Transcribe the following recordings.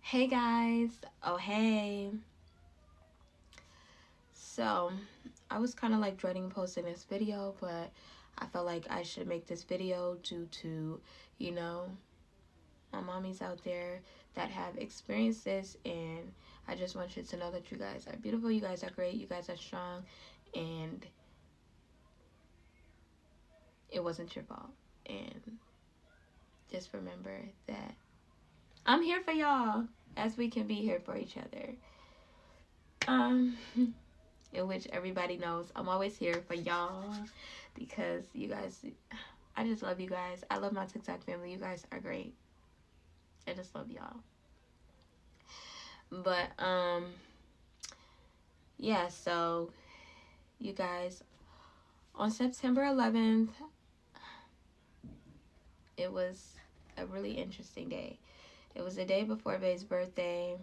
Hey guys. Oh, hey. So, I was kind of like dreading posting this video, but I felt like I should make this video due to, you know, my mommies out there that have experienced this, and I just want you to know that you guys are beautiful, you guys are great, you guys are strong, and it wasn't your fault. And just remember that I'm here for y'all as we can be here for each other. Um in which everybody knows I'm always here for y'all because you guys, I just love you guys. I love my TikTok family. You guys are great. I just love y'all. But yeah, so you guys, on September 11th, it was a really interesting day. It was the day before Vay's birthday.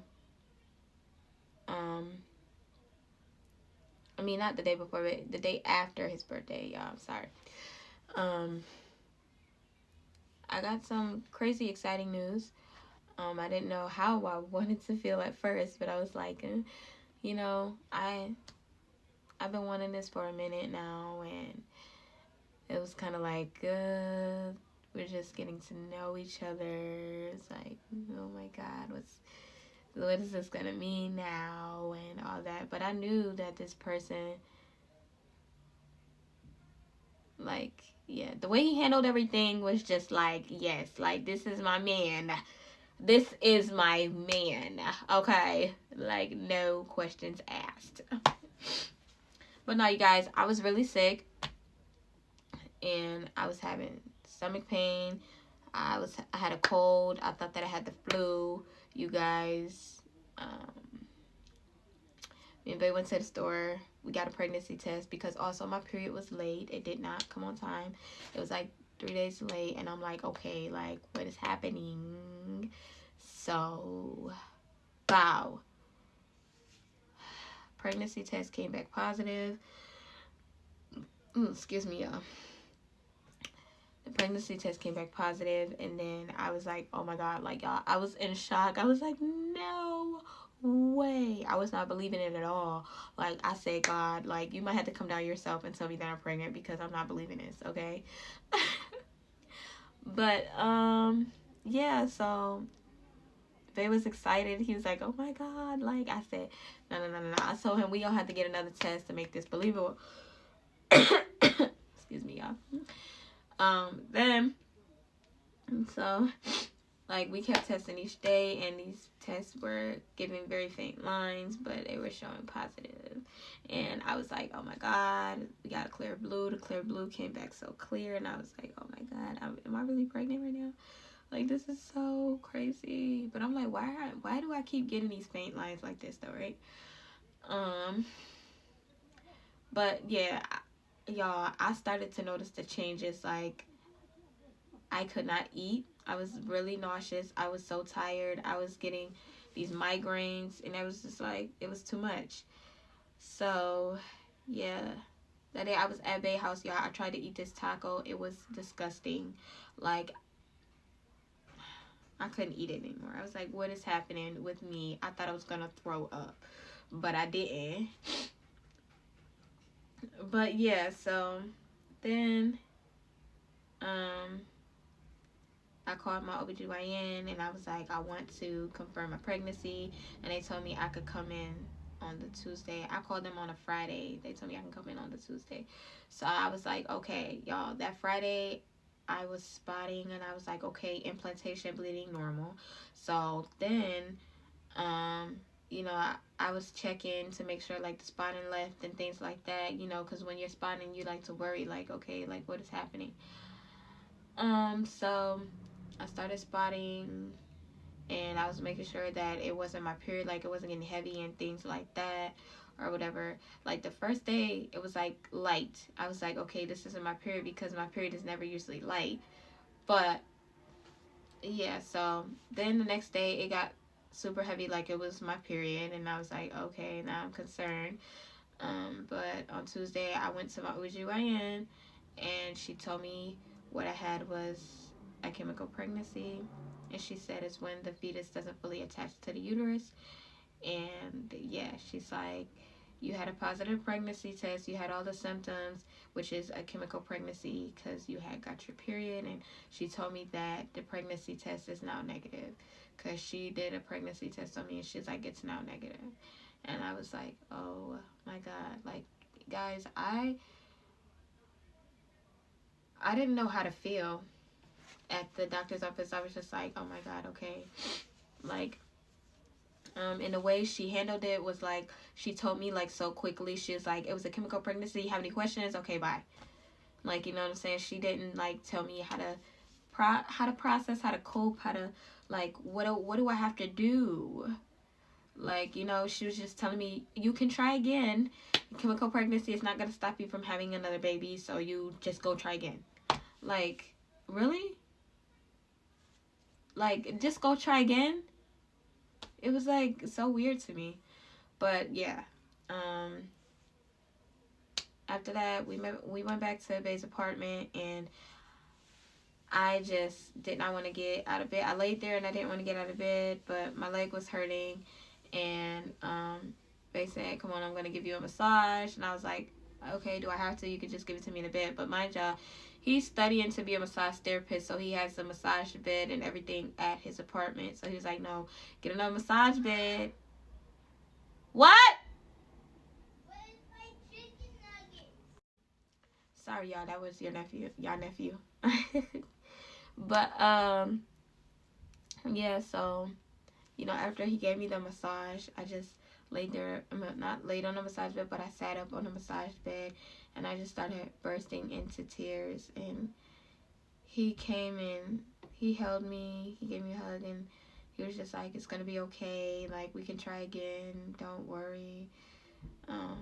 Um I mean, not the day before, but the day after his birthday, y'all. I'm sorry. Um I got some crazy exciting news. I didn't know how I wanted to feel at first, but I was like, you know, I've been wanting this for a minute now, and it was kind of like, we're just getting to know each other. It's like, oh my God, what is this gonna mean now, and all that. But I knew that this person, like, yeah, the way he handled everything was just like, yes, like, this is my man. This is my man, okay? Like, no questions asked. But no, you guys, I was really sick and I was having stomach pain. I had a cold. I thought that I had the flu. You guys, me and Bae went to the store. We got a pregnancy test because also my period was late. It did not come on time. It was like 3 days late, and I'm like, okay, like, what is happening? So, wow. Pregnancy test came back positive. Ooh, excuse me, y'all. The pregnancy test came back positive, and then I was like, oh my God, like, y'all, I was in shock. I was like, no way. I was not believing it at all. Like, I said, God, like, you might have to come down yourself and tell me that I'm pregnant because I'm not believing this, okay? But yeah, so they was excited. He was like, oh my God. Like, I said, no. I told him we all had to get another test to make this believable. Excuse me, y'all. Then, so, like, we kept testing each day, and these tests were giving very faint lines, but they were showing positive. And I was like, oh my God, we got a clear blue. The clear blue came back so clear, and I was like, oh my God, am I really pregnant right now? Like, this is so crazy. But I'm like, why do I keep getting these faint lines like this, though, right? But yeah, y'all, I started to notice the changes. Like, I could not eat. I was really nauseous. I was so tired. I was getting these migraines, and I was just like, it was too much. So, yeah. That day I was at Bay House, y'all. I tried to eat this taco. It was disgusting. Like, I couldn't eat it anymore. I was like, what is happening with me? I thought I was going to throw up, but I didn't. But yeah, so then I called my OBGYN and I was like, I want to confirm a pregnancy. And they told me I could come in on the Tuesday. I called them on a Friday. They told me I can come in on the Tuesday. So I was like, okay, y'all, that Friday I was spotting and I was like, okay, implantation bleeding normal. So then, you know, I was checking to make sure like the spotting left and things like that, you know, because when you're spotting, you like to worry, like, okay, like what is happening? So I started spotting and I was making sure that it wasn't my period, like it wasn't getting heavy and things like that or whatever. Like the first day it was like light. I was like, okay, this isn't my period because my period is never usually light. But yeah, so then the next day it got super heavy, like it was my period, and I was like, okay, now I'm concerned. But on Tuesday I went to my OBGYN and she told me what I had was a chemical pregnancy, and she said it's when the fetus doesn't fully attach to the uterus. And yeah, she's like, you had a positive pregnancy test, you had all the symptoms, which is a chemical pregnancy because you had got your period. And she told me that the pregnancy test is now negative because she did a pregnancy test on me, and she's like, it's now negative. And I was like, oh my God. Like, guys, I didn't know how to feel at the doctor's office. I was just like, oh my God, okay. Like, and the way she handled it was like, she told me like so quickly. She was like, it was a chemical pregnancy. You have any questions? Okay, bye. Like, you know what I'm saying? She didn't like tell me how to process, how to cope, how to like, what do I have to do? Like, you know, she was just telling me, you can try again. Chemical pregnancy is not going to stop you from having another baby, so you just go try again. Like, really? Like, just go try again? It was like so weird to me. But yeah, after that we went back to Bay's apartment, and I just did not want to get out of bed. I laid there and I didn't want to get out of bed, but my leg was hurting, and Bay said, come on, I'm going to give you a massage. And I was like, okay, do I have to? You could just give it to me in the bed. But mind y'all, he's studying to be a massage therapist, so he has a massage bed and everything at his apartment. So he was like, no, get another massage bed. What? Sorry, y'all, that was y'all nephew. But yeah, so you know, after he gave me the massage, I just laid there, not laid on the massage bed, but I sat up on the massage bed, and I just started bursting into tears. And he came in, he held me, he gave me a hug, and he was just like, it's gonna be okay, like, we can try again, don't worry.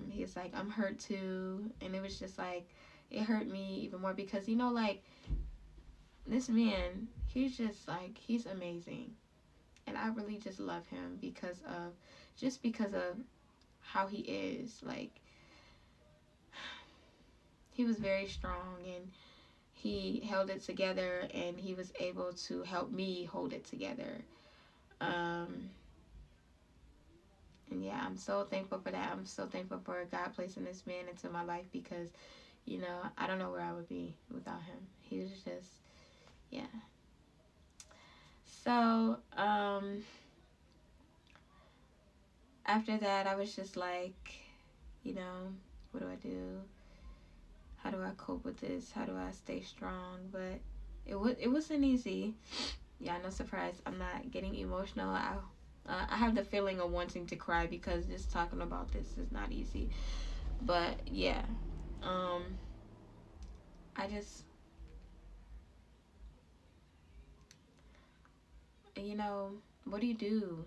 He was like, I'm hurt too. And it was just like, it hurt me even more because, you know, like, this man, he's just like, he's amazing. And I really just love him because of how he is. Like, he was very strong, and he held it together, and he was able to help me hold it together. And yeah, I'm so thankful for that. I'm so thankful for God placing this man into my life because, you know, I don't know where I would be without him. He was just, yeah. So, after that, I was just like, you know, what do I do? How do I cope with this? How do I stay strong? But it wasn't easy. Yeah, no surprise. I'm not getting emotional. I have the feeling of wanting to cry because just talking about this is not easy. But yeah, I just, you know, what do you do?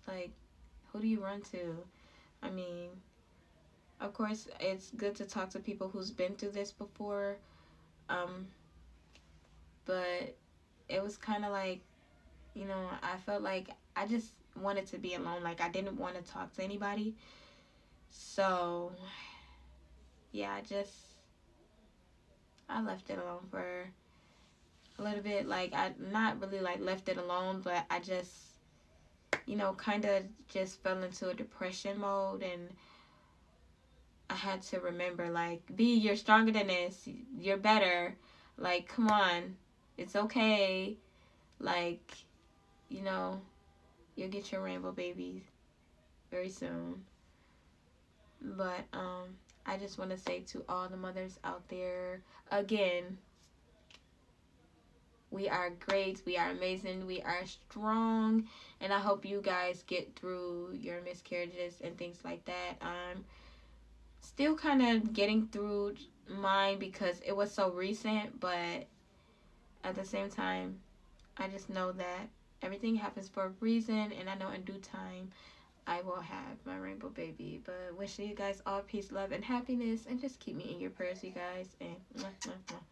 Like, who do you run to? I mean, of course, it's good to talk to people who's been through this before. But it was kind of like, you know, I felt like I just wanted to be alone. Like, I didn't want to talk to anybody. So, yeah, I left it alone for a little bit. Like, I not really like left it alone, but I just, you know, kind of just fell into a depression mode. And I had to remember, like, B, you're stronger than this. You're better. Like, come on. It's okay. Like, you know, you'll get your rainbow baby very soon. But I just want to say to all the mothers out there, again, we are great, we are amazing, we are strong, and I hope you guys get through your miscarriages and things like that. I'm still kind of getting through mine because it was so recent, but at the same time, I just know that everything happens for a reason, and I know in due time I will have my rainbow baby. But wishing you guys all peace, love, and happiness, and just keep me in your prayers, you guys. And mwah, mwah, mwah.